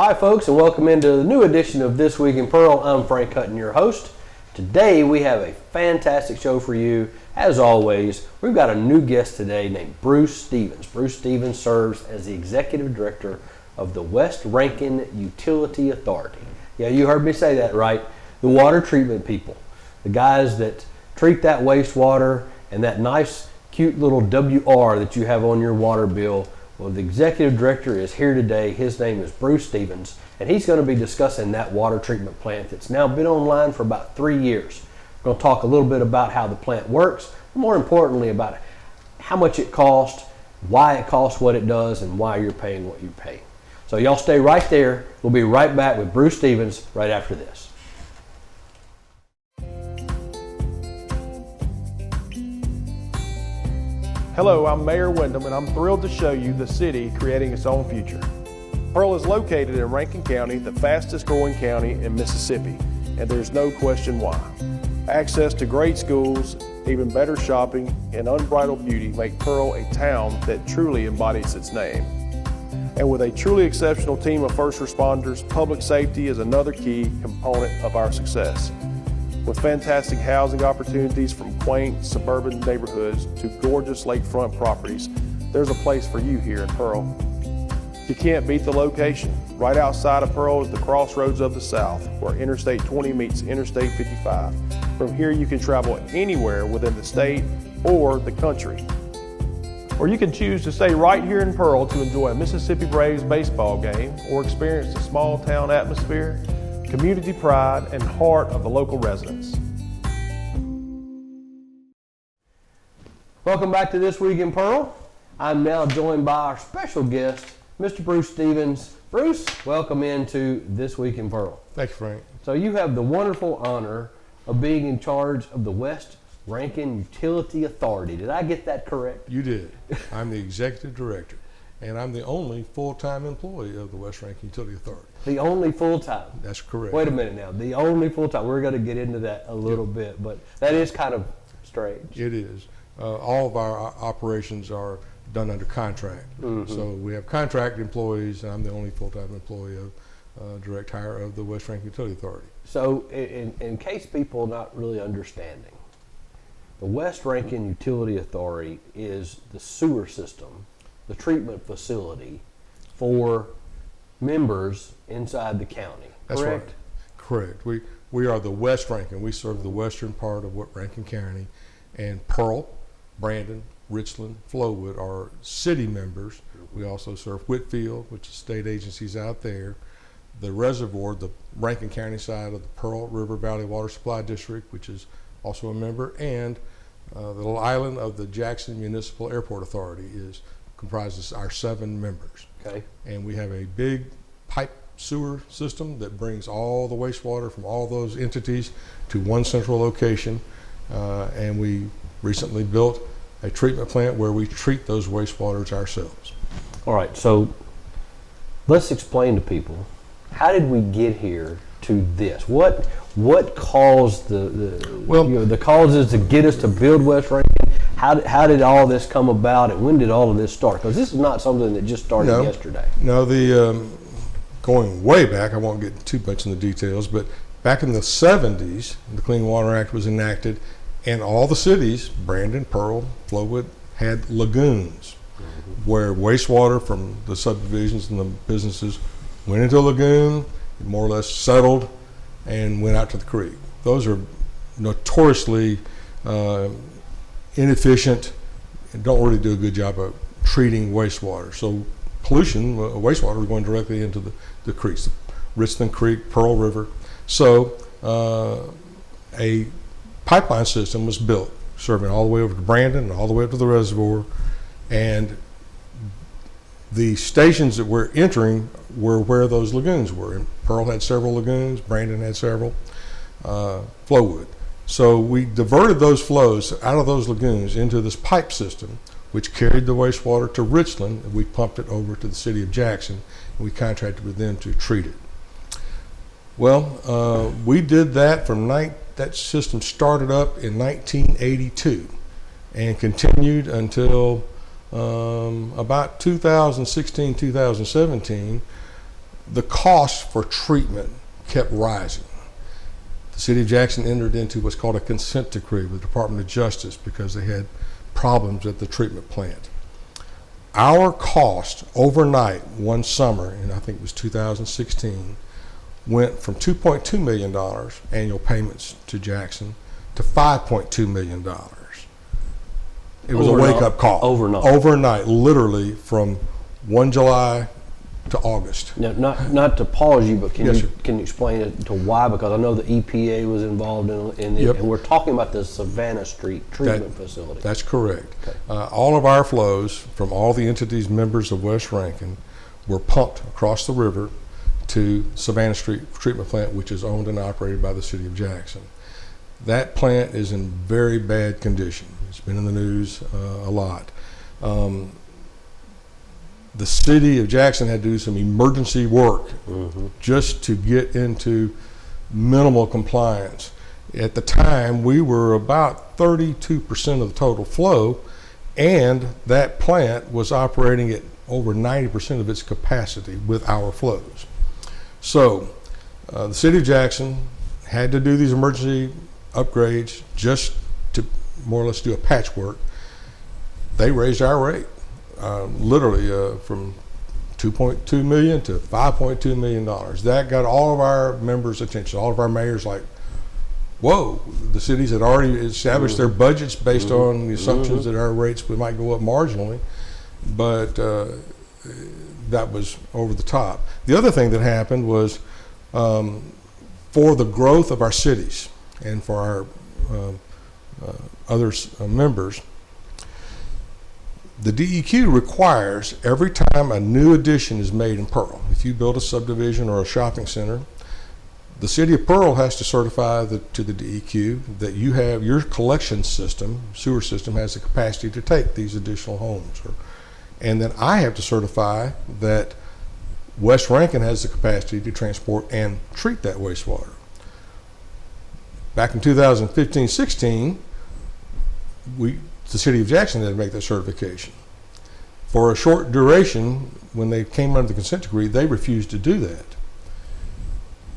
Hi folks, and welcome into the new edition of This Week in Pearl. I'm Frank Hutton, your host. Today we have a fantastic show for you. As always, we've got a new guest today named Bruce Stevens. Bruce Stevens serves as the Executive Director of the West Rankin Utility Authority. Yeah, you heard me say that right. The water treatment people. The guys that treat that wastewater and that nice, cute little WR that you have on your water bill. Well, the executive director is here today. His name is Bruce Stevens, and he's going to be discussing that water treatment plant that's now been online for about 3 years. We're going to talk a little bit about how the plant works, more importantly about how much it costs, why it costs what it does, and why you're paying what you pay. So y'all stay right there. We'll be right back with Bruce Stevens right after this. Hello, I'm Mayor Wyndham, and I'm thrilled to show you the city creating its own future. Pearl is located in Rankin County, the fastest growing county in Mississippi, and there's no question why. Access to great schools, even better shopping, and unbridled beauty make Pearl a town that truly embodies its name. And with a truly exceptional team of first responders, public safety is another key component of our success. With fantastic housing opportunities from quaint suburban neighborhoods to gorgeous lakefront properties, there's a place for you here in Pearl. You can't beat the location. Right outside of Pearl is the crossroads of the South, where Interstate 20 meets Interstate 55. From here you can travel anywhere within the state or the country. Or you can choose to stay right here in Pearl to enjoy a Mississippi Braves baseball game or experience the small town atmosphere, community pride, and heart of the local residents. Welcome back to This Week in Pearl. I'm now joined by our special guest, Mr. Bruce Stevens. Bruce, welcome into This Week in Pearl. Thank you, Frank. So you have the wonderful honor of being in charge of the West Rankin Utility Authority. Did I get that correct? You did. I'm the Executive Director, and I'm the only full-time employee of the West Rankin Utility Authority. The only full-time? That's correct. Wait a minute now. The only full-time. We're going to get into that a little bit, but that is kind of strange. It is. All of our operations are done under contract. Mm-hmm. So we have contract employees, and I'm the only full-time employee of direct hire of the West Rankin Utility Authority. So in case people are not really understanding, the West Rankin Utility Authority is the sewer system, the treatment facility for members inside the county. That's correct? right. Correct. We are the West Rankin. We serve the western part of Rankin County, and Pearl, Brandon, Richland, Flowood are city members. We also serve Whitfield, which is state agencies out there, the reservoir, the Rankin County side of the Pearl River Valley Water Supply District, which is also a member, and the little island of the Jackson Municipal Airport Authority comprises our 7 members. Okay. And we have a big pipe sewer system that brings all the wastewater from all those entities to one central location. And we recently built a treatment plant where we treat those wastewaters ourselves. All right, so let's explain to people, how did we get here to this? What caused the causes to get us to build West Rankin? How did all this come about, and when did all of this start? Because this is not something that just started yesterday. No, going way back, I won't get too much in the details, but back in the 70s, the Clean Water Act was enacted, and all the cities, Brandon, Pearl, Flowood, had lagoons where wastewater from the subdivisions and the businesses went into a lagoon, more or less settled, and went out to the creek. Those are notoriously inefficient and don't really do a good job of treating wastewater. So pollution, wastewater was going directly into the creeks, Richland Creek, Pearl River. So a pipeline system was built, serving all the way over to Brandon and all the way up to the reservoir. And the stations that we're entering were where those lagoons were. And Pearl had several lagoons, Brandon had several, Flowood. So we diverted those flows out of those lagoons into this pipe system, which carried the wastewater to Richland, and we pumped it over to the city of Jackson, and we contracted with them to treat it. Well, we did that that system started up in 1982 and continued until about 2016, 2017, the cost for treatment kept rising. The City of Jackson entered into what's called a consent decree with the Department of Justice because they had problems at the treatment plant. Our cost overnight one summer, and I think it was 2016, went from $2.2 million annual payments to Jackson to $5.2 million. It was Overnight. a wake-up call. Overnight, literally from 1 July to August. Now, not to pause you, but Yes, sir. can you explain it to why? Because I know the EPA was involved in it, Yep. and we're talking about the Savannah Street treatment facility. That's correct. Okay. All of our flows from all the entities members of West Rankin were pumped across the river to Savannah Street Treatment Plant, which is owned and operated by the City of Jackson. That plant is in very bad condition. It's been in the news a lot. The City of Jackson had to do some emergency work just to get into minimal compliance. At the time, we were about 32% of the total flow, and that plant was operating at over 90% of its capacity with our flows. So the City of Jackson had to do these emergency upgrades just to more or less do a patchwork. They raised our rate, literally from $2.2 million to $5.2 million. That got all of our members' attention. All of our mayors like, whoa, the cities had already established their budgets based on the assumptions that our rates might go up marginally, but that was over the top. The other thing that happened was for the growth of our cities and for our other members, the DEQ requires every time a new addition is made in Pearl, if you build a subdivision or a shopping center, the City of Pearl has to certify to the DEQ that you have your collection system, sewer system, has the capacity to take these additional homes. And then I have to certify that West Rankin has the capacity to transport and treat that wastewater. Back in 2015-16, the City of Jackson had to make that certification. For a short duration, when they came under the consent decree, they refused to do that.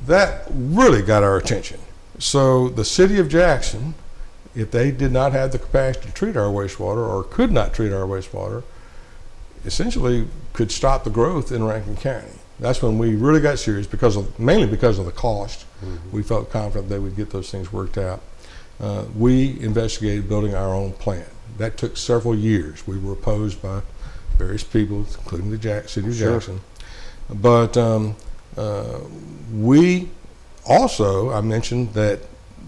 That really got our attention. So the City of Jackson, if they did not have the capacity to treat our wastewater or could not treat our wastewater, essentially could stop the growth in Rankin County. That's when we really got serious, mainly because of the cost. We felt confident they would get those things worked out. We investigated building our own plant. That took several years. We were opposed by various people, including the City of Jackson. But we also, I mentioned that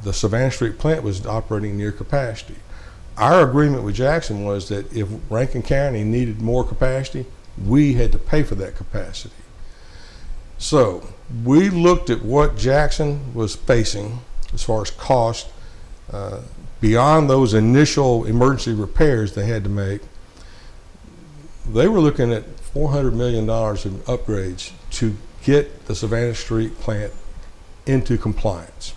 the Savannah Street plant was operating near capacity. Our agreement with Jackson was that if Rankin County needed more capacity, we had to pay for that capacity. So we looked at what Jackson was facing as far as cost beyond those initial emergency repairs they had to make. They were looking at $400 million in upgrades to get the Savannah Street plant into compliance.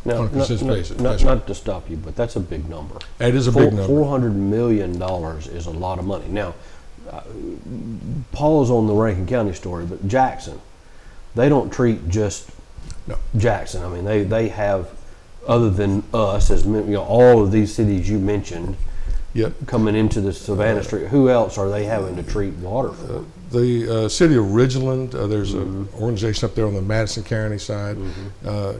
Now, on a consistent basis. not to stop you, but that's a big number. It is a big number. $400 million is a lot of money. Now, Paul's on the Rankin County story, but Jackson, they don't treat just Jackson. I mean, they have, other than us, as all of these cities you mentioned, coming into the Savannah Street, who else are they having to treat water for? The city of Ridgeland, there's an organization up there on the Madison County side,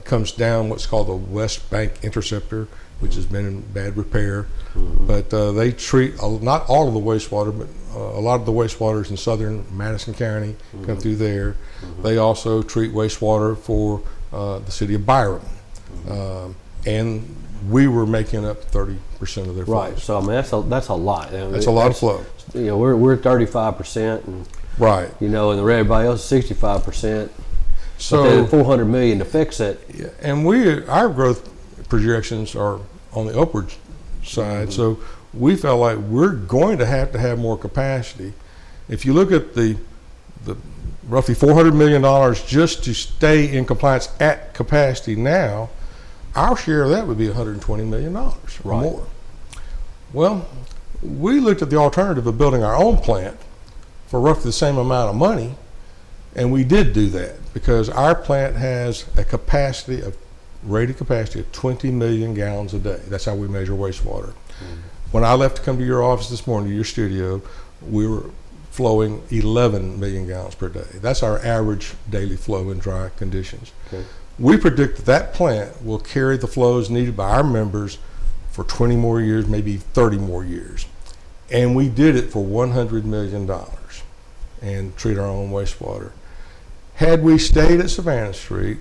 comes down what's called the West Bank Interceptor, which has been in bad repair. But they treat not all of the wastewater, but a lot of the wastewaters in southern Madison County come through there. They also treat wastewater for the city of Byron. And we were making up 30% of their flow. Right, so I mean that's a lot. I mean, that's a lot of flow. We're 35%, and right. And everybody else is 65%. So but $400 million to fix it. Yeah, and our growth projections are on the upward side. So we felt like we're going to have more capacity. If you look at the roughly $400 million just to stay in compliance at capacity now, our share of that would be $120 million or more. Well, we looked at the alternative of building our own plant for roughly the same amount of money And we did do that because our plant has a capacity of rated capacity of 20 million gallons a day. That's how we measure wastewater. When I left to come to your office this morning, to your studio, we were flowing 11 million gallons per day. That's our average daily flow in dry conditions. Okay. We predict that that plant will carry the flows needed by our members for 20 more years, maybe 30 more years. And we did it for $100 million and treat our own wastewater. Had we stayed at Savannah Street,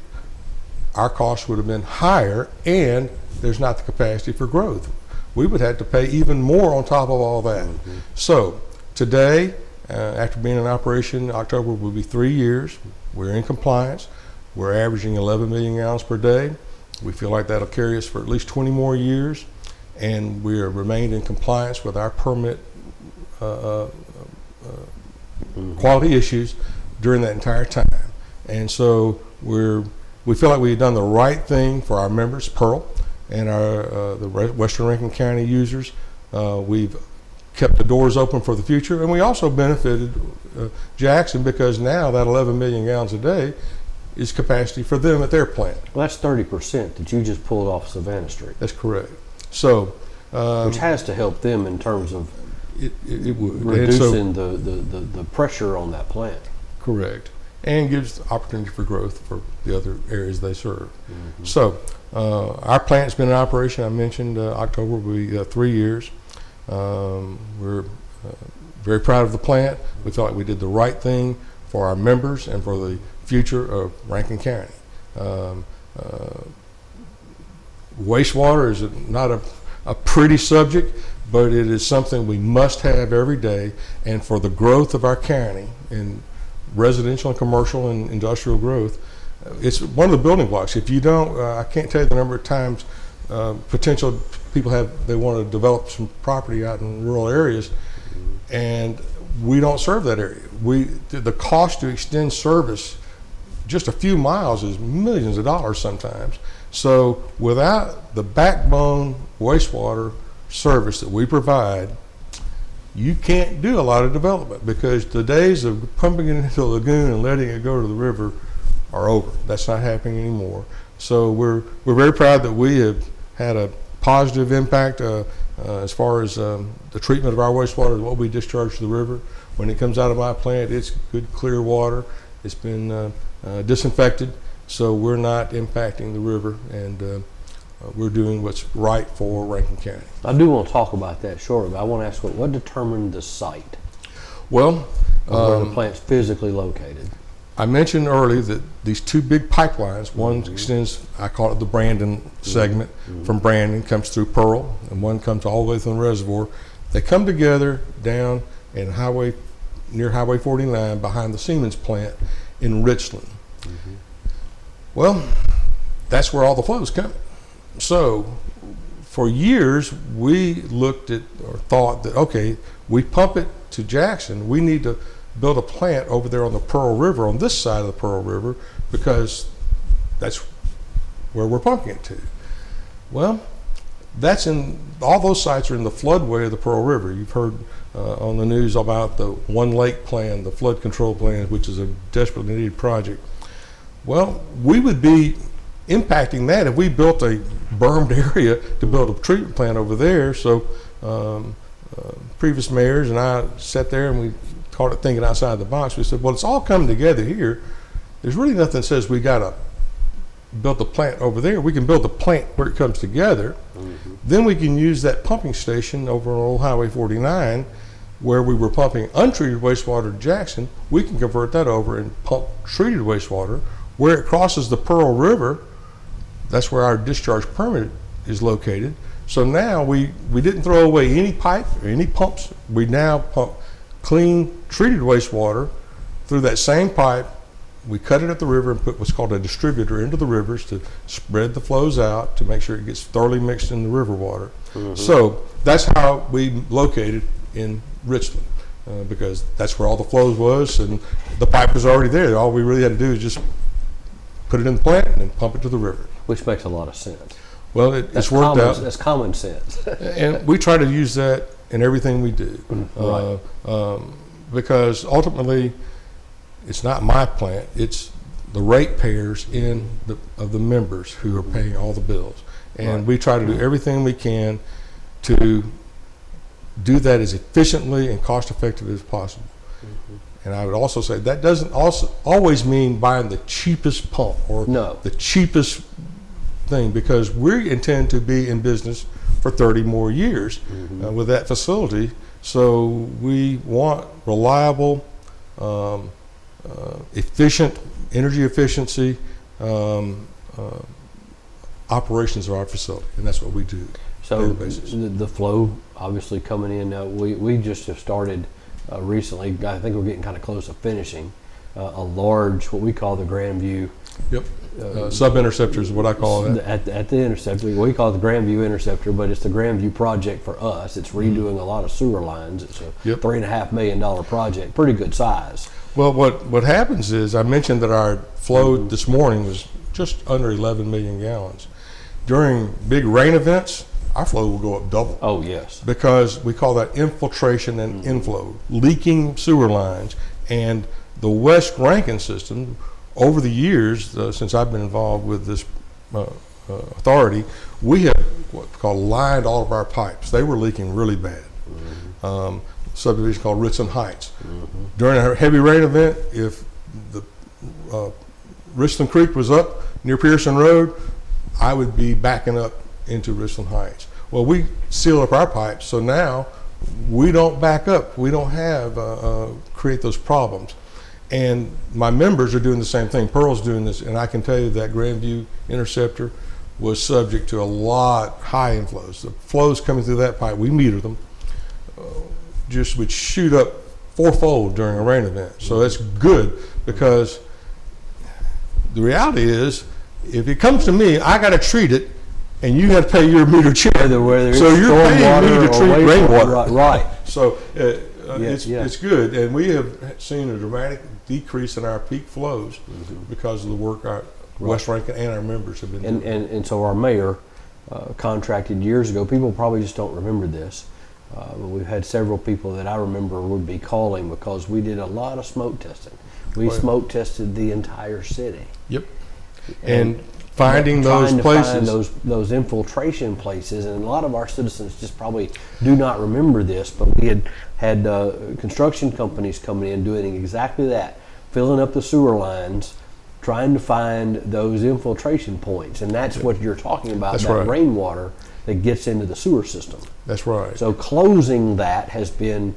our costs would have been higher, and there's not the capacity for growth. We would have to pay even more on top of all that. So today, after being in operation, October will be 3 years. We're in compliance. We're averaging 11 million gallons per day. We feel like that'll carry us for at least 20 more years, and we are remained in compliance with our permit quality issues during that entire time. And so we feel like we've done the right thing for our members, Pearl, and our the Western Rankin County users. We've kept the doors open for the future, and we also benefited Jackson because now that 11 million gallons a day is capacity for them at their plant. Well, that's 30% that you just pulled off Savannah Street. That's correct. So, which has to help them in terms of it would reducing the pressure on that plant. Correct. And gives opportunity for growth for the other areas they serve. So our plant's been in operation. I mentioned October will be 3 years. We're very proud of the plant. We felt like we did the right thing for our members and for the future of Rankin County. Wastewater is not a pretty subject, but it is something we must have every day, and for the growth of our county in residential and commercial and industrial growth, it's one of the building blocks. If you don't, I can't tell you the number of times potential people they want to develop some property out in rural areas, and we don't serve that area. The cost to extend service just a few miles is millions of dollars sometimes. So without the backbone wastewater service that we provide, you can't do a lot of development because the days of pumping it into the lagoon and letting it go to the river are over. That's not happening anymore. So we're very proud that we have had a positive impact as far as the treatment of our wastewater, what we discharge to the river. When it comes out of my plant, it's good, clear water. It's been disinfected, so we're not impacting the river, and we're doing what's right for Rankin County. I do want to talk about that shortly, but I want to ask what determined the site? Well, where the plant's physically located. I mentioned earlier that these two big pipelines, one extends, I call it the Brandon segment, from Brandon, comes through Pearl, and one comes all the way through the reservoir. They come together down in near Highway 49 behind the Siemens plant in Richland. Well, that's where all the flow is coming. So for years, we looked at or thought that, okay, we pump it to Jackson, we need to build a plant over there on the Pearl River, on this side of the Pearl River, because that's where we're pumping it to. Well, all those sites are in the floodway of the Pearl River. You've heard on the news about the One Lake plan, the flood control plan, which is a desperately needed project. Well, we would be impacting that if we built a bermed area to build a treatment plant over there. So previous mayors and I sat there and we called it thinking outside the box. We said, well, it's all coming together here. There's really nothing that says we got to build the plant over there. We can build the plant where it comes together. Then we can use that pumping station over on Old Highway 49 where we were pumping untreated wastewater to Jackson. We can convert that over and pump treated wastewater. Where it crosses the Pearl River, that's where our discharge permit is located. So now we didn't throw away any pipe or any pumps. We now pump clean, treated wastewater through that same pipe. We cut it at the river and put what's called a distributor into the rivers to spread the flows out to make sure it gets thoroughly mixed in the river water. So that's how we located in Richland, because that's where all the flows was, and the pipe was already there. All we really had to do is just put it in the plant and then pump it to the river. Which makes a lot of sense. Well, it's worked out. That's common sense. And we try to use that in everything we do. Right. Because ultimately, it's not my plant, it's the ratepayers of the members who are paying all the bills. And we try to do everything we can to do that as efficiently and cost effective as possible. And I would also say that doesn't also always mean buying the cheapest pump or the cheapest thing, because we intend to be in business for 30 more years with that facility. So we want reliable, efficient, energy efficiency operations of our facility, and that's what we do. So the flow obviously coming in now, we just have started recently. I think we're getting kind of close to finishing a large, what we call the Grandview. Yep. Sub-interceptor is what I call it. At the interceptor, we call it the Grandview interceptor, but it's the Grandview project for us. It's redoing a lot of sewer lines. It's a $3.5 million project, pretty good size. Well, what happens is, I mentioned that our flow this morning was just under 11 million gallons. During big rain events, our flow will go up double. Oh, yes. Because we call that infiltration and inflow, leaking sewer lines. And the West Rankin system, over the years, since I've been involved with this authority, we have what's called lined all of our pipes. They were leaking really bad. Subdivision called Richland Heights. During a heavy rain event, if the Richland Creek was up near Pearson Road, I would be backing up into Richland Heights. Well, we seal up our pipes, so now we don't back up. We don't have create those problems. And my members are doing the same thing. Pearl's doing this, and I can tell you that Grandview interceptor was subject to a lot high inflows. The flows coming through that pipe, we meter them, just would shoot up fourfold during a rain event. So that's good, because the reality is, if it comes to me, I got to treat it, and you have to pay your meter check. Whether so you're paying me to treat rainwater. Right. So it's good, and we have seen a dramatic decrease in our peak flows because of the work our West Rankin and our members have been doing. And so our mayor contracted years ago. People probably just don't remember this. But we've had several people that I remember would be calling because we did a lot of smoke testing. We smoke tested the entire city. Yep. And finding those places, find those infiltration places, and a lot of our citizens just probably do not remember this, but we had construction companies coming in doing exactly that, filling up the sewer lines, trying to find those infiltration points, and that's what you're talking about. That's that right. Rainwater that gets into the sewer system. That's right. So closing that has been,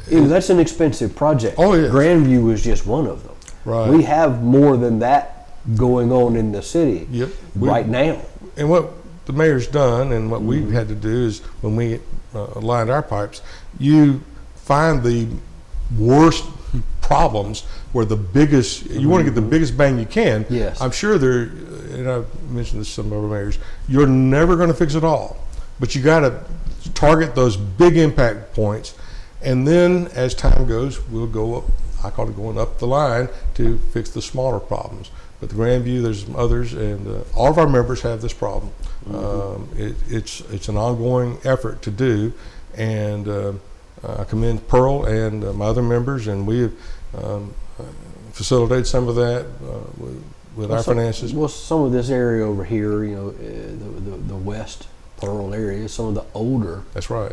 that's an expensive project. Oh, yes. Grandview was just one of them. Right. We have more than that going on in the city right now. And what the mayor's done, and what we've had to do, is when we lined our pipes, you find the worst problems where the biggest, you want to get the biggest bang you can. Yes. I'm sure there, and I've mentioned this to some of our mayors, you're never going to fix it all, but you got to target those big impact points, and then as time goes, we'll go up, I call it going up the line to fix the smaller problems. But the Grandview, there's some others, and all of our members have this problem. It's an ongoing effort to do, and I commend Pearl and my other members, and we have facilitated some of that with our finances. Well, some of this area over here, the West Pearl area, some of the older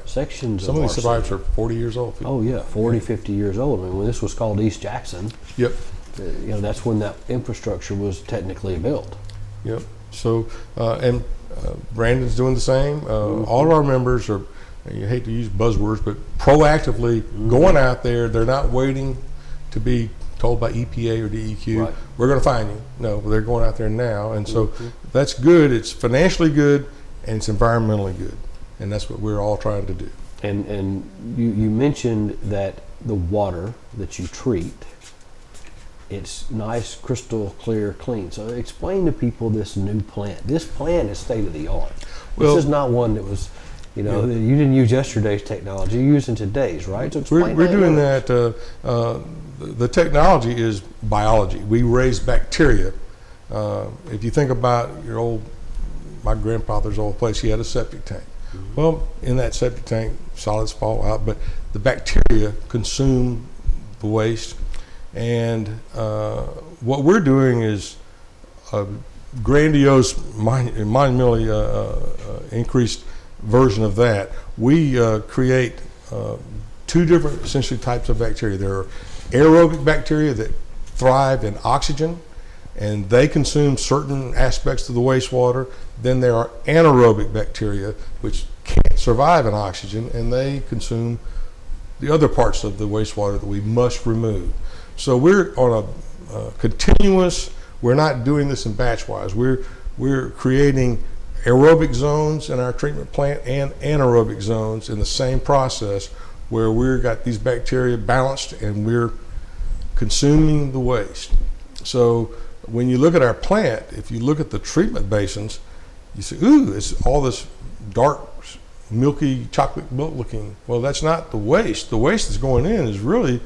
sections Some of these survivors are 40 years old. Oh, yeah, 40, 50 years old. I mean, when this was called East Jackson, that's when that infrastructure was technically built. Yep. So, and Brandon's doing the same. All of our members are, you hate to use buzzwords, but proactively going out there. They're not waiting to be told by EPA or DEQ, Right. we're going to fine you. No, they're going out there now. And so that's good. It's financially good, and it's environmentally good. And that's what we're all trying to do. And you mentioned that the water that you treat, it's nice, crystal clear, clean. So explain to people this new plant. This plant is state of the art. Well, this is not one that was, you didn't use yesterday's technology. You're using today's, right? So explain we're doing that. The technology is biology. We raise bacteria. If you think about my grandfather's old place, he had a septic tank. Well, in that septic tank, solids fall out, but the bacteria consume the waste, And what we're doing is a grandiose, monumentally increased version of that. We create two different essentially types of bacteria. There are aerobic bacteria that thrive in oxygen, and they consume certain aspects of the wastewater. Then there are anaerobic bacteria which can't survive in oxygen, and they consume the other parts of the wastewater that we must remove. So we're on a continuous, we're not doing this in batch wise. We're creating aerobic zones in our treatment plant and anaerobic zones in the same process, where we've got these bacteria balanced and we're consuming the waste. So when you look at our plant, if you look at the treatment basins, you say, ooh, it's all this dark, milky, chocolate milk looking. Well, that's not the waste. The waste that's going in is really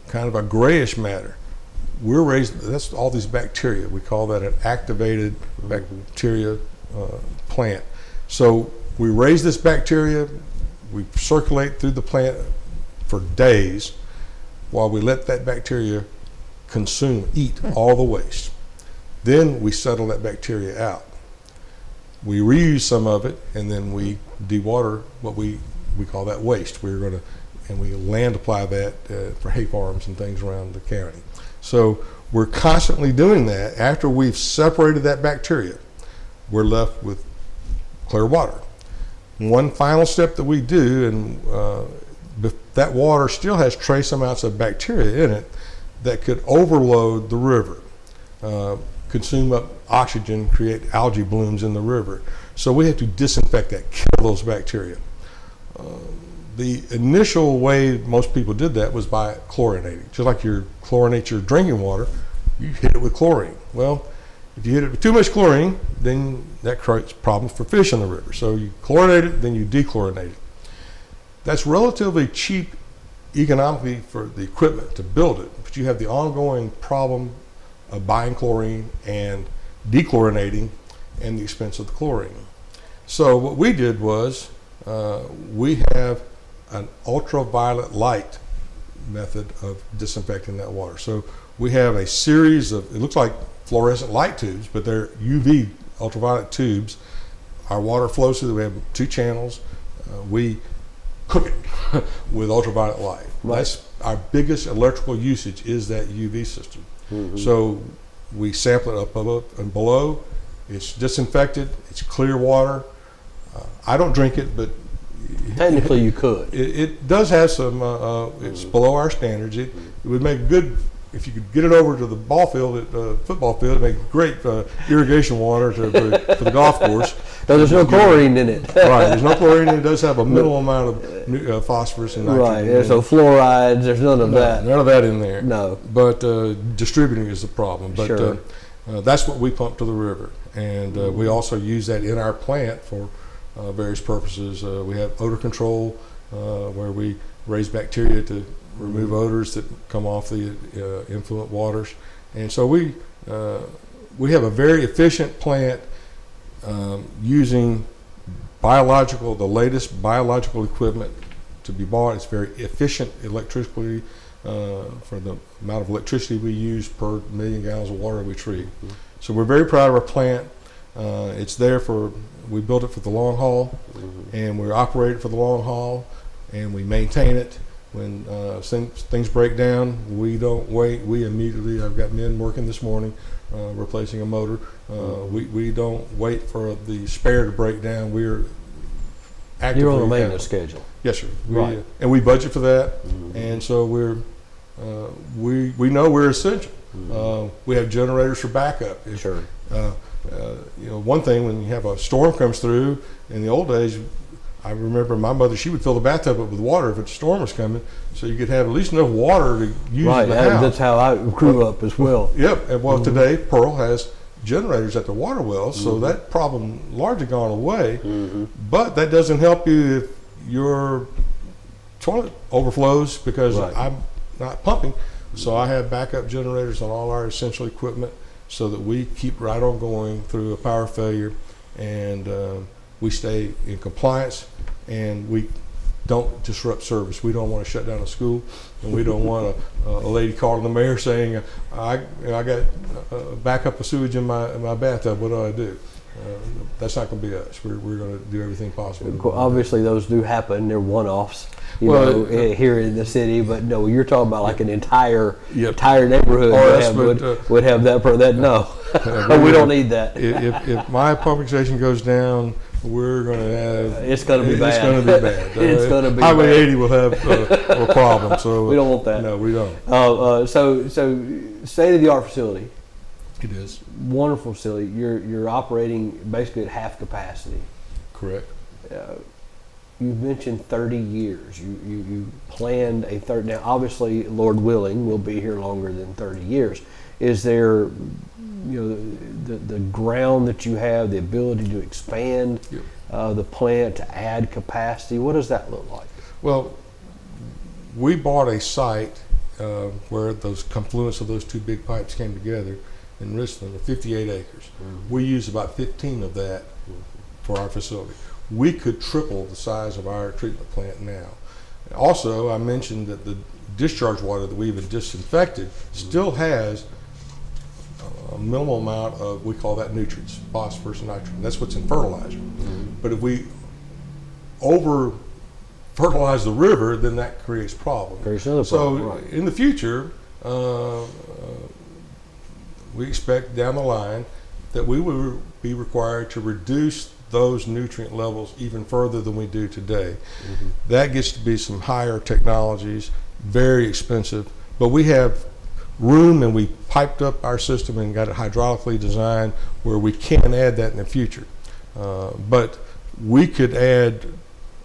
kind of a grayish matter. We're raising, that's all these bacteria. We call that an activated bacteria plant. So we raise this bacteria, we circulate through the plant for days while we let that bacteria eat all the waste. Then we settle that bacteria out. We reuse some of it, and then we dewater what we call that waste. And we land apply that for hay farms and things around the county. So we're constantly doing that. After we've separated that bacteria, we're left with clear water. One final step that we do, and that water still has trace amounts of bacteria in it that could overload the river, consume up oxygen, create algae blooms in the river. So we have to disinfect that, kill those bacteria. The initial way most people did that was by chlorinating. Just like you chlorinate your drinking water, you hit it with chlorine. Well, if you hit it with too much chlorine, then that creates problems for fish in the river. So you chlorinate it, then you dechlorinate it. That's relatively cheap economically for the equipment to build it, but you have the ongoing problem of buying chlorine and dechlorinating and the expense of the chlorine. So what we did was we have an ultraviolet light method of disinfecting that water. So we have a series of, it looks like fluorescent light tubes, but they're UV ultraviolet tubes. Our water flows through, we have two channels. We cook it with ultraviolet light. Right. That's our biggest electrical usage, is that UV system. Mm-hmm. So we sample it up above and below. It's disinfected. It's clear water. I don't drink it, but technically you could. It does have some. It's below our standards. It would make good if you could get it over to the ball field at football field. It'd make great irrigation water for the golf course. No, there's no chlorine in it. Right. There's no chlorine. It does have a minimal amount of phosphorus and nitrogen. Right. Yeah, so fluorides. There's none of that. None of that in there. No. But distributing is the problem. But sure. That's what we pump to the river, and we also use that in our plant for various purposes. We have odor control, where we raise bacteria to remove odors that come off the influent waters, and so we have a very efficient plant using the latest biological equipment to be bought. It's very efficient electrically for the amount of electricity we use per million gallons of water we treat. Mm-hmm. So we're very proud of our plant. It's there we built it for the long haul, mm-hmm. and we operate it for the long haul, and we maintain it. When things break down, we don't wait. We immediately, I've got men working this morning replacing a motor. We don't wait for the spare to break down. We're actively. You're on a maintenance schedule. Yes, sir. Right. And we budget for that, mm-hmm. and so we know we're essential. Mm-hmm. We have generators for backup. Sure. One thing, when you have a storm comes through, in the old days, I remember my mother, she would fill the bathtub up with water if a storm was coming, so you could have at least enough water to use in the house. That's how I grew up as well. Yep, and mm-hmm. today Pearl has generators at the water wells, so mm-hmm. that problem largely gone away, mm-hmm. but that doesn't help you if your toilet overflows because right. I'm not pumping. So I have backup generators on all our essential equipment so that we keep right on going through a power failure, and we stay in compliance, and we don't disrupt service. We don't want to shut down a school, and we don't want a lady calling the mayor saying, I got backup of sewage in my bathtub. What do I do? That's not going to be us. We're going to do everything possible. Obviously, those do happen. They're one-offs, here in the city. But no, you're talking about like an entire neighborhood would have that. No, we don't need that. If my pumping station goes down, we're going to have. It's going to be bad. It's going to be bad. It's going to be Highway bad. 80 will have a problem. So we don't want that. No, we don't. So state-of-the-art facility. It is. Wonderful facility. You're operating basically at half capacity. Correct. You've mentioned 30 years. You planned a third. Now, obviously, Lord willing, we'll be here longer than 30 years. Is there, the ground that you have, the ability to expand the plant, to add capacity? What does that look like? Well, we bought a site where those confluence of those two big pipes came together in Richland, 58 acres. We use about 15 of that for our facility. We could triple the size of our treatment plant now. Also, I mentioned that the discharge water that we've disinfected still has a minimal amount of, we call that nutrients, phosphorus and nitrogen. That's what's in fertilizer. But if we over fertilize the river, then that creates problems. So right. In the future, we expect down the line that we will be required to reduce those nutrient levels even further than we do today. That gets to be some higher technologies, very expensive, but we have room, and we piped up our system and got it hydraulically designed where we can add that in the future. But we could add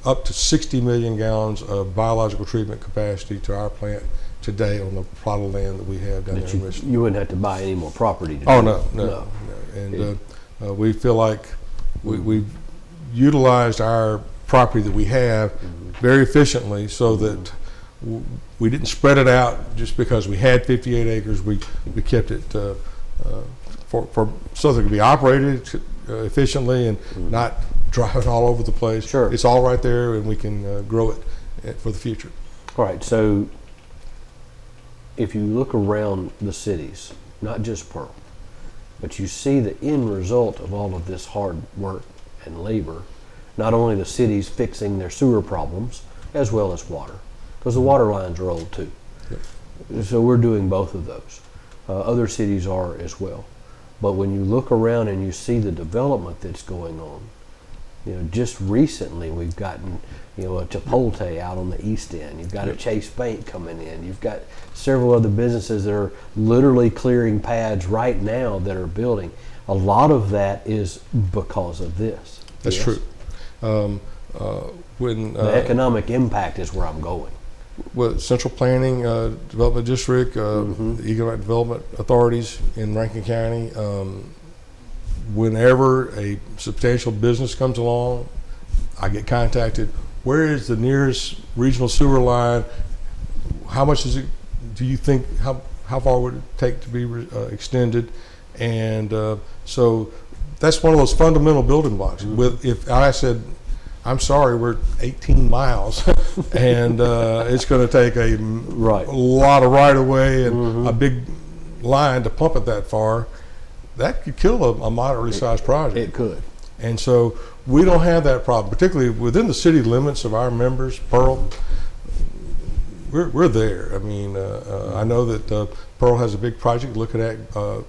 up to 60 million gallons of biological treatment capacity to our plant today on the plot of land that we have down there in Richland. You wouldn't have to buy any more property to do no. And we feel like we've utilized our property that we have very efficiently, so that we didn't spread it out just because we had 58 acres. We kept it for so that it could be operated efficiently and not driving all over the place. Sure. It's all right there, and we can grow it for the future. All right, so if you look around the cities, not just Pearl, but you see the end result of all of this hard work and labor, not only the cities fixing their sewer problems, as well as water, because the water lines are old too. Yep. So we're doing both of those. Other cities are as well. But when you look around and you see the development that's going on, just recently we've gotten, a Chipotle out on the East End. You've got a Chase Bank coming in. You've got several other businesses that are literally clearing pads right now that are building. A lot of that is because of this. That's true. When the economic impact is where I'm going. With Central Planning Development District, the Economic Development Authorities in Rankin County, whenever a substantial business comes along, I get contacted. Where is the nearest regional sewer line? How much is it? Do you think how far would it take to be extended? And so that's one of those fundamental building blocks. If I said, I'm sorry, we're 18 miles, and it's going to take a lot of right of way and a big line to pump it that far, that could kill a moderately sized project. It could. And so we don't have that problem, particularly within the city limits of our members, Pearl. We're there. I mean, I know that Pearl has a big project looking at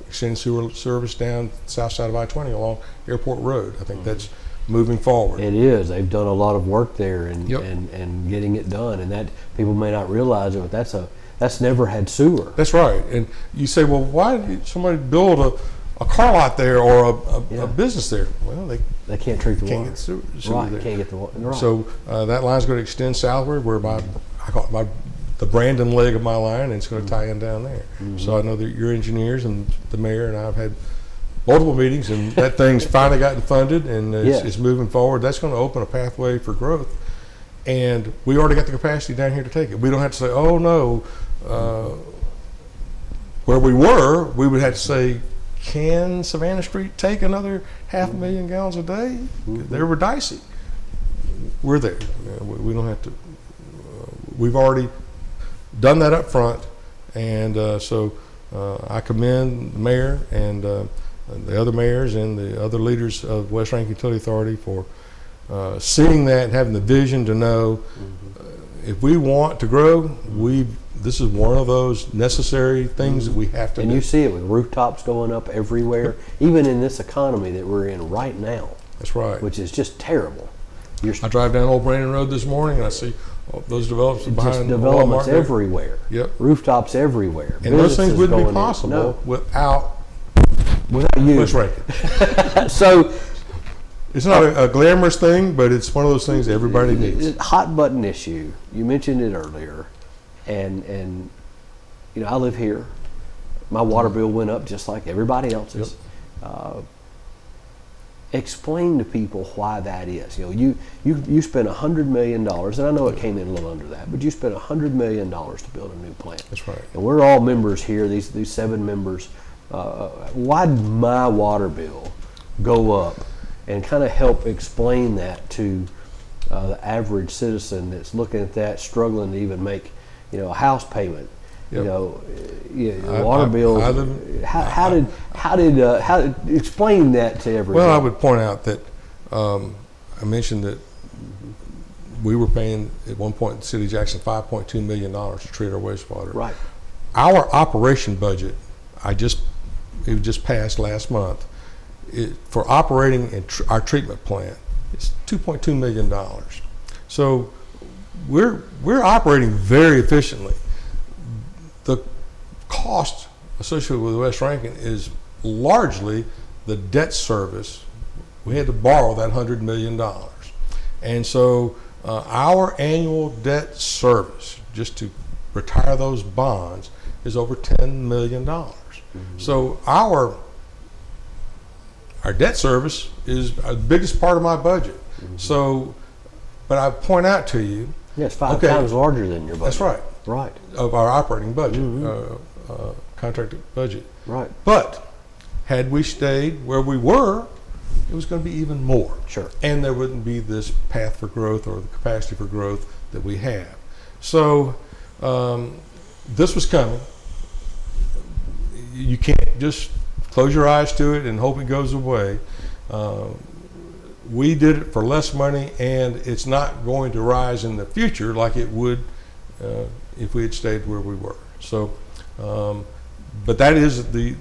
extending sewer service down south side of I-20 along Airport Road. I think that's moving forward. It is. They've done a lot of work there and getting it done, and that people may not realize it, but that's never had sewer. That's right. And you say, well, why did somebody build a car lot there or a business there? Well, they can't treat the water. Get sewer right. there. Can't get the water. Right. So that line's going to extend southward, where I call it the Brandon leg of my line, and it's going to tie in down there. So I know that your engineers and the mayor and I have had multiple meetings, and that thing's finally gotten funded, and it's moving forward. That's going to open a pathway for growth, and we already got the capacity down here to take it. We don't have to say, oh no, where we would have to say, can Savannah Street take another 500,000 gallons a day? They were dicey. we're there. We don't have to. We've already done that up front, and so I commend the mayor and the other mayors and the other leaders of West Rankin Utility Authority for seeing that and having the vision to know if we want to grow, this is one of those necessary things that we have to do. And you see it with rooftops going up everywhere, even in this economy that we're in right now. That's right. Which is just terrible. I drive down Old Brandon Road this morning and I see those developments behind just developments Walmart everywhere. Yep. Rooftops everywhere. And those things Businesses wouldn't be going in. possible No. without you. West Rankin. So it's not a glamorous thing, but it's one of those things everybody needs. Hot button issue. You mentioned it earlier, and you know, I live here. My water bill went up just like everybody else's. Explain to people why that is. You know, you spent $100 million, and I know it came in a little under that, but you spent $100 million to build a new plant. That's right. And we're all members here. These 7 members. Why did my water bill go up? And kind of help explain that to the average citizen that's looking at that, struggling to even make, you know, a house payment. Yep. You know, water bill. How did explain that to everyone? Well, I would point out that I mentioned that we were paying at one point in the city of Jackson $5.2 million to treat our wastewater. Right. Our operation budget, it was just passed last month. For operating our treatment plant, it's $2.2 million. So we're operating very efficiently. The cost associated with West Rankin is largely the debt service. We had to borrow that $100 million. And so our annual debt service, just to retire those bonds, is over $10 million. So our debt service is the biggest part of my budget. So, but I point out to you, it's 5 times larger than your budget. That's right. Right. Of our operating budget, contracted budget. Right. But had we stayed where we were, it was going to be even more. Sure. And there wouldn't be this path for growth or the capacity for growth that we have. So this was coming. You can't just close your eyes to it and hope it goes away. We did it for less money, and it's not going to rise in the future like it would if we had stayed where we were. So, but that is the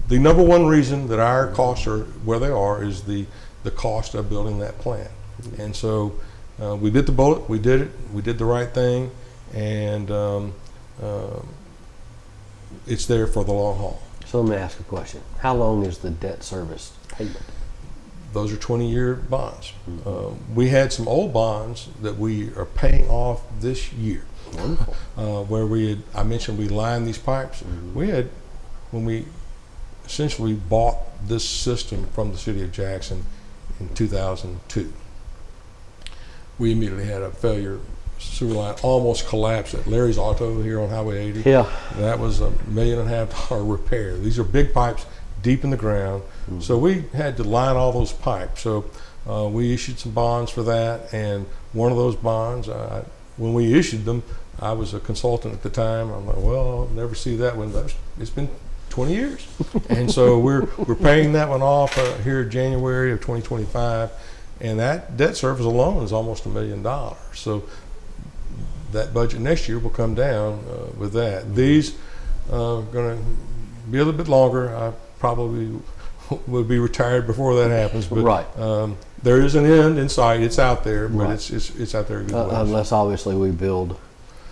number one reason that our costs are where they are is the cost of building that plant. And so we bit the bullet, we did it, we did the right thing, and it's there for the long haul. So let me ask a question. How long is the debt service payment? Those are 20-year bonds. We had some old bonds that we are paying off this year. Where I mentioned we lined these pipes. We had, when we essentially bought this system from the city of Jackson in 2002, we immediately had a failure. Sewer line almost collapsed at Larry's Auto here on Highway 80. Yeah. That was $1.5 million repair. These are big pipes deep in the ground. So we had to line all those pipes. So we issued some bonds for that, and one of those bonds, when we issued them, I was a consultant at the time. I'm like, well, I'll never see that one. It's been 20 years. And so we're paying that one off here January of 2025, and that debt service alone is almost $1 million. So that budget next year will come down with that. These are going to be a little bit longer. I probably will be retired before that happens, but right. There is an end in sight. It's out there, but Right. it's out there. Unless obviously we build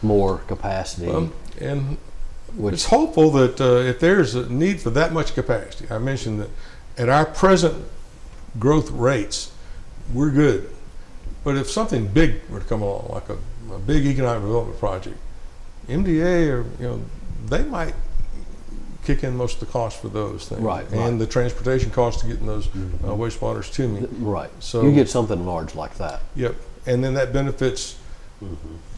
more capacity. And it's hopeful that if there's a need for that much capacity, I mentioned that at our present growth rates, we're good. But if something big were to come along, like a big economic development project, MDA or they might kick in most of the cost for those things, Right, and right. the transportation cost to getting those wastewaters to me. Right. So you get something large like that. Yep, and then that benefits,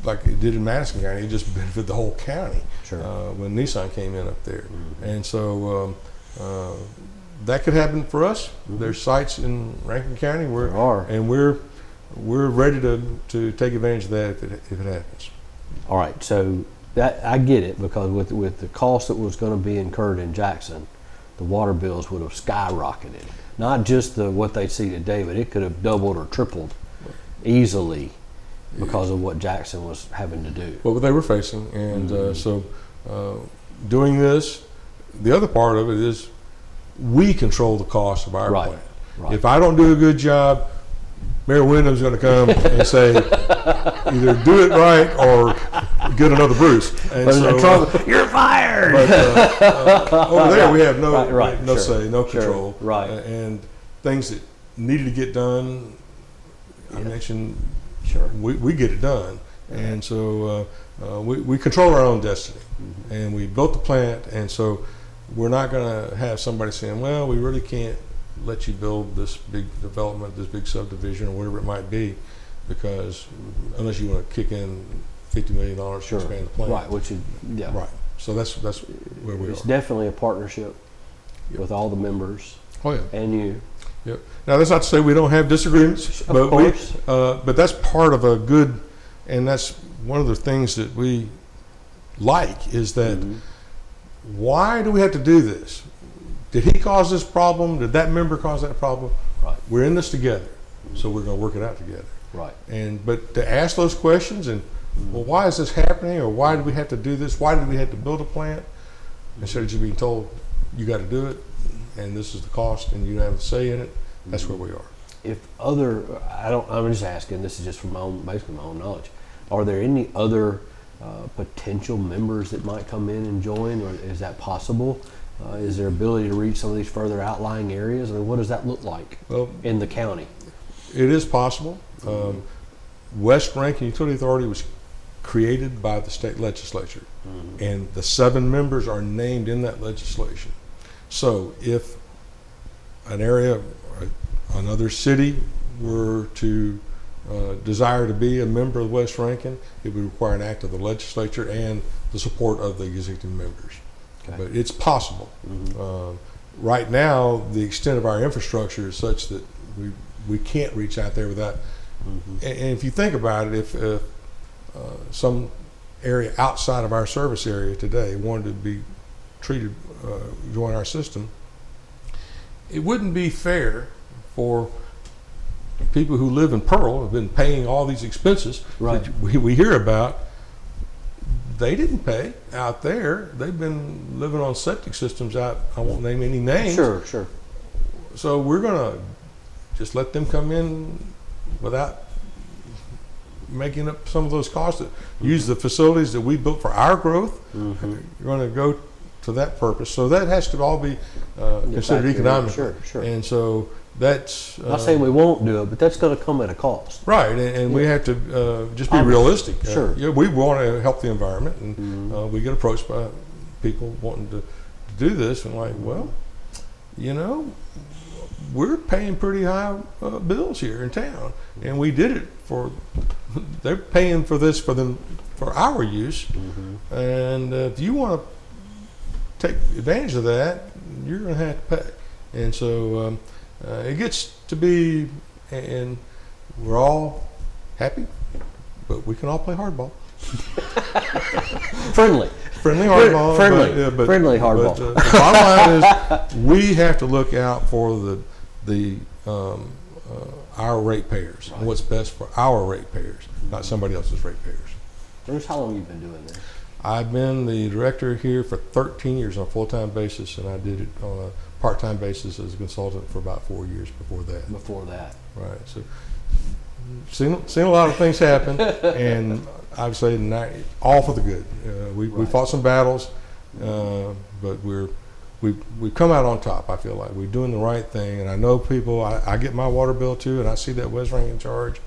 like it did in Madison County. It just benefited the whole county. Sure. When Nissan came in up there, and so that could happen for us. There's sites in Rankin County where, There are. and we're we're ready to take advantage of that if it happens. All right, so that I get it, because with the cost that was going to be incurred in Jackson, the water bills would have skyrocketed. Not just what they see today, but it could have doubled or tripled easily because of what Jackson was having to do. What they were facing, and doing this, the other part of it is we control the cost of our Right, plant. right. If I don't do a good job, Mayor Wyndham's going to come and say, either do it right or get another Bruce. And You're fired. But over there, we have no Right, no sure, say, no sure, control. right. And things that needed to get done, I mentioned, Sure. we get it done. And so we control our own destiny. And we built the plant, and so we're not going to have somebody saying, well, we really can't let you build this big development, this big subdivision, or whatever it might be, because unless you want to kick in $50 million to expand the plant. Right, which is, yeah. Right. So that's where we It's are. definitely a partnership with all the members Oh yeah. and you. Yep. Now that's not to say we don't have disagreements, Of but course. but that's part of a good, and that's one of the things that we like is that why do we have to do this? Did he cause this problem? Did that member cause that problem? Right. We're in this together, so we're going to work it out together. Right. But to ask those questions and well, why is this happening, or why did we have to do this? Why did we have to build a plant? Instead of just being told you got to do it, and this is the cost, and you have a say in it. That's where we are. If I'm just asking, this is just from basically my own knowledge. Are there any other potential members that might come in and join, or is that possible? Is there ability to reach some of these further outlying areas? I mean, what does that look like in the county? It is possible. West Rankin Utility Authority was created by the state legislature, and the 7 members are named in that legislation. So if an area or another city were to desire to be a member of West Rankin, it would require an act of the legislature and the support of the existing members. Okay. But it's possible. Right now, the extent of our infrastructure is such that we can't reach out there without. And if you think about it, if some area outside of our service area today wanted to be treated, join our system, it wouldn't be fair for people who live in Pearl, have been paying all these expenses that we hear about. They didn't pay out there. They've been living on septic systems out, I won't name any names. Sure. So we're going to just let them come in without making up some of those costs, that use the facilities that we built for our growth. You're going to go to that purpose. So that has to all be considered economic. Sure. And so that's Not saying we won't do it, but that's going to come at a cost. right, and we have to just be realistic. Sure. We want to help the environment, and we get approached by people wanting to do this, and like, well, we're paying pretty high bills here in town, and we did it for. They're paying for this for our use, and if you want to take advantage of that, you're going to have to pay. And so it gets to be, and we're all happy, but we can all play hardball. Friendly hardball. Friendly hardball. But the bottom line is we have to look out for the our ratepayers and what's best for our ratepayers, not somebody else's ratepayers. Bruce, how long have you been doing this? I've been the director here for 13 years on a full-time basis, and I did it on a part-time basis as a consultant for about 4 years before that. Right. So seen a lot of things happen, and I would say all for the good. We fought some battles, but we've come out on top. I feel like we're doing the right thing, and I know people. I get my water bill too, and I see that West Rankin charge.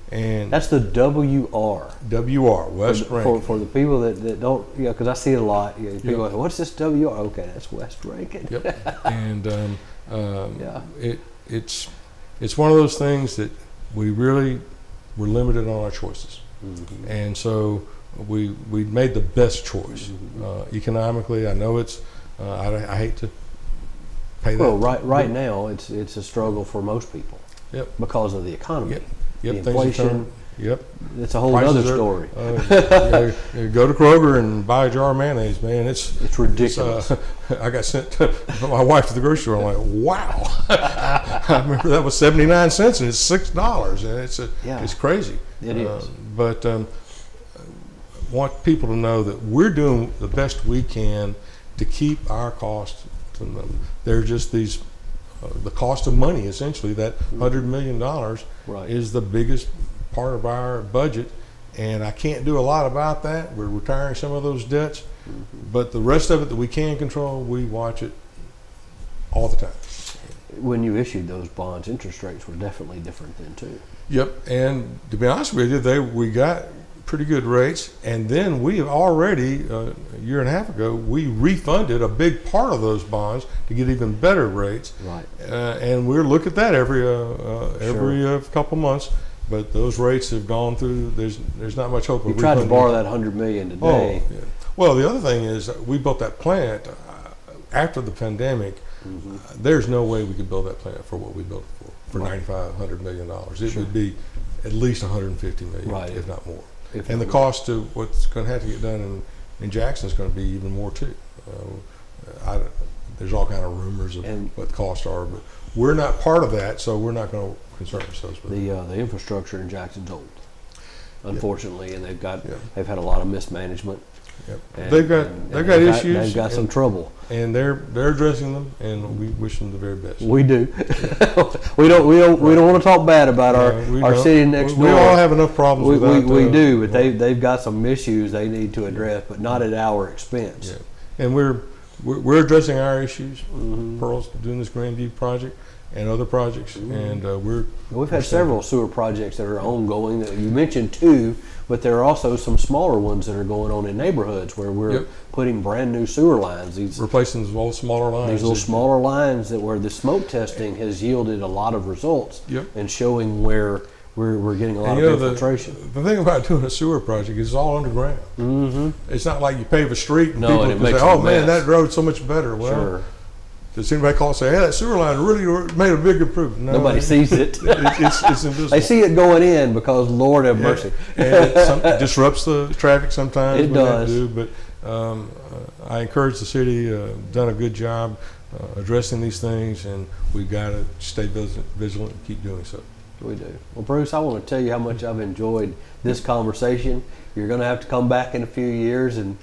And that's the WR. WR West Rankin. For the people that don't, because I see it a lot. People are like, what's this WR? Okay, that's West Rankin. Yep. And it's one of those things that we really were limited on our choices, and so we made the best choice economically. I know it's. I hate to pay that. Well, right now it's a struggle for most people. Yep. Because of the economy. Yep. Yep, the things have inflation. turned. Yep. It's a whole Prices other are- story. You go to Kroger and buy a jar of mayonnaise, man. It's ridiculous. I got sent my wife to the grocery store. I'm like, wow. I remember that was 79 cents and it's $6, and it's crazy. It is. But want people to know that we're doing the best we can to keep our costs to them. They're just these. The cost of money, essentially, that $100 million Right. is the biggest part of our budget, and I can't do a lot about that. We're retiring some of those debts, but the rest of it that we can control, we watch it all the time. When you issued those bonds, interest rates were definitely different then too. Yep, and to be honest with you, we got pretty good rates, and then we have already, a year and a half ago, we refunded a big part of those bonds to get even better rates. Right. And we're looking at that every couple months, but those rates have gone through. There's not much hope of You tried to refunding. borrow that $100 million today. Oh, yeah. Well, the other thing is we built that plant after the pandemic. There's no way we could build that plant for what we built it for Right. $95-100 million. It Sure. would be at least $150 million, Right. if not more. If And the not cost to what's going to have to get done in Jackson is going to be even more too. There's all kind of rumors of And- what the costs are, but we're not part of that, so we're not going to concern ourselves with it. The infrastructure in Jackson's old, unfortunately, and Yeah. they've had a lot of mismanagement. Yep. And- They've got and issues. They've got some trouble. and they're addressing them, and we wish them the very best. We do. we don't want to talk bad about We our don't. city next door. We all have enough problems We, with that. we do, but they've got some issues they need to address, but not at our expense. Yeah. And we're addressing our issues. Mm-hmm. Pearl's doing this Grandview project and other projects, and We've had several sewer projects that are ongoing. You mentioned two, but there are also some smaller ones that are going on in neighborhoods where we're Yep. putting brand new sewer lines. These replacing those old smaller lines. little smaller lines where the smoke testing has yielded a lot of results Yep. and showing where we're getting a lot And, of infiltration. The thing about doing a sewer project is it's all underground. Mm-hmm. It's not like you pave a street and No, people and it can makes say, a "Oh man, mess." that road's so much better." Well, Sure. does anybody call and say, "Hey, that sewer line really made a big improvement"? No, Nobody sees it. It's invisible. They see it going in because Lord have mercy. And it disrupts the traffic sometimes. It when they does. do, but I encourage the city. Done a good job addressing these things, and we've got to stay vigilant and keep doing so. We do. Well, Bruce, I want to tell you how much I've enjoyed this conversation. You're going to have to come back in a few years and,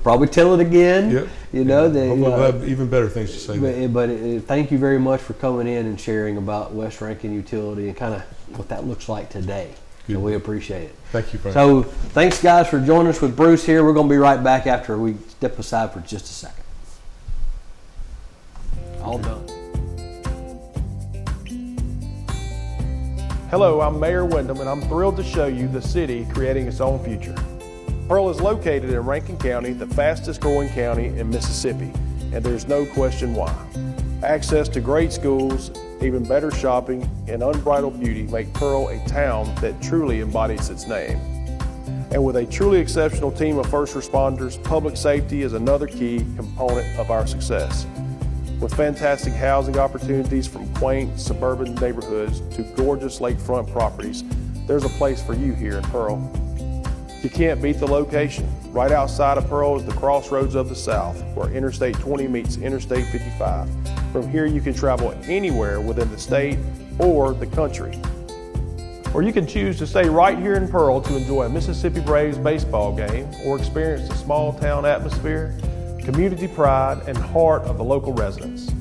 probably tell it again. Yep. Hopefully we'll have even better things to say. then. But thank you very much for coming in and sharing about West Rankin Utility and kind of what that looks like today. Good. And we appreciate it. Thank you, Frank. So thanks, guys, for joining us with Bruce here. We're going to be right back after we step aside for just a second. All done. Hello, I'm Mayor Wyndham, and I'm thrilled to show you the city creating its own future. Pearl is located in Rankin County, the fastest growing county in Mississippi, and there's no question why. Access to great schools, even better shopping, and unbridled beauty make Pearl a town that truly embodies its name. And with a truly exceptional team of first responders, public safety is another key component of our success. With fantastic housing opportunities from quaint suburban neighborhoods to gorgeous lakefront properties, there's a place for you here in Pearl. You can't beat the location. Right outside of Pearl is the crossroads of the South, where Interstate 20 meets Interstate 55. From here you can travel anywhere within the state or the country. Or you can choose to stay right here in Pearl to enjoy a Mississippi Braves baseball game or experience the small town atmosphere, community pride, and heart of the local residents.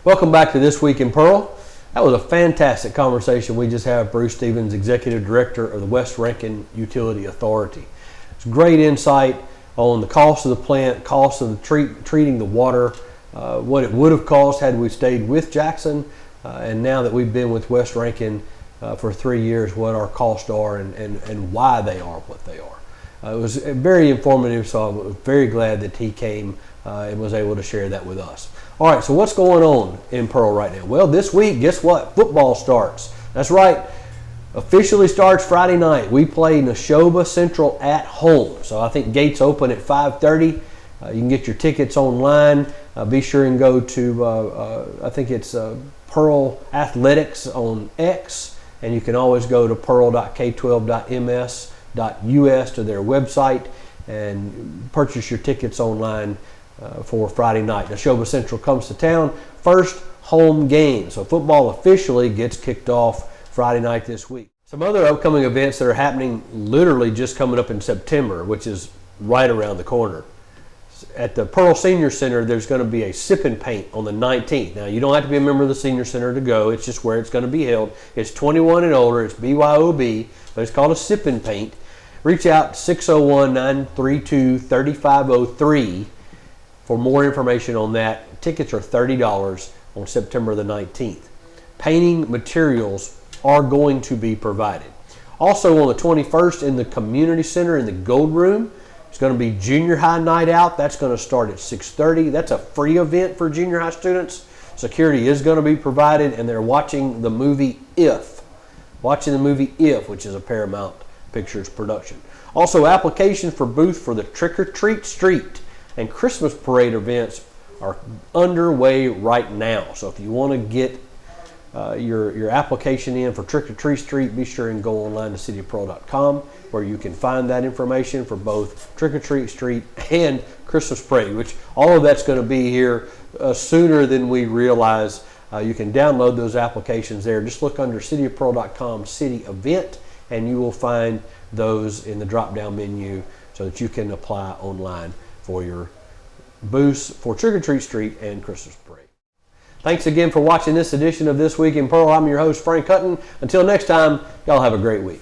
Welcome back to This Week in Pearl. That was a fantastic conversation we just had with Bruce Stevens, Executive Director of the West Rankin Utility Authority. It's great insight on the cost of the plant, cost of the treating the water, what it would have cost had we stayed with Jackson, and now that we've been with West Rankin for 3 years, what our costs are and why they are what they are. It was very informative, so I'm very glad that he came and was able to share that with us. All right, so what's going on in Pearl right now? Well, this week, guess what? Football starts. That's right. Officially starts Friday night. We play Neshoba Central at home. So I think gates open at 5:30. You can get your tickets online. Be sure and go to, I think it's Pearl Athletics on X, and you can always go to pearl.k12.ms.us to their website and purchase your tickets online for Friday night. Neshoba Central comes to town. First home game. So football officially gets kicked off Friday night this week. Some other upcoming events that are happening literally just coming up in September, which is right around the corner. At the Pearl Senior Center, there's going to be a sip and paint on the 19th. Now, you don't have to be a member of the Senior Center to go. It's just where it's going to be held. It's 21 and older. It's BYOB, but it's called a sip and paint. Reach out 601-932-3503 for more information on that. Tickets are $30 on September the 19th. Painting materials are going to be provided. Also on the 21st in the Community Center in the Gold Room, it's going to be Junior High Night Out. That's going to start at 6:30. That's a free event for junior high students. Security is going to be provided, and they're watching the movie If. Which is a Paramount Pictures production. Also, applications for booth for the Trick or Treat Street and Christmas Parade events are underway right now. So if you want to get your application in for Trick or Treat Street, be sure and go online to cityofpearl.com where you can find that information for both Trick or Treat Street and Christmas Parade, which all of that's going to be here sooner than we realize. You can download those applications there. Just look under cityofpearl.com city event and you will find those in the drop-down menu so that you can apply online for your booths for Trick or Treat Street and Christmas Parade. Thanks again for watching this edition of This Week in Pearl. I'm your host, Frank Hutton. Until next time, y'all have a great week.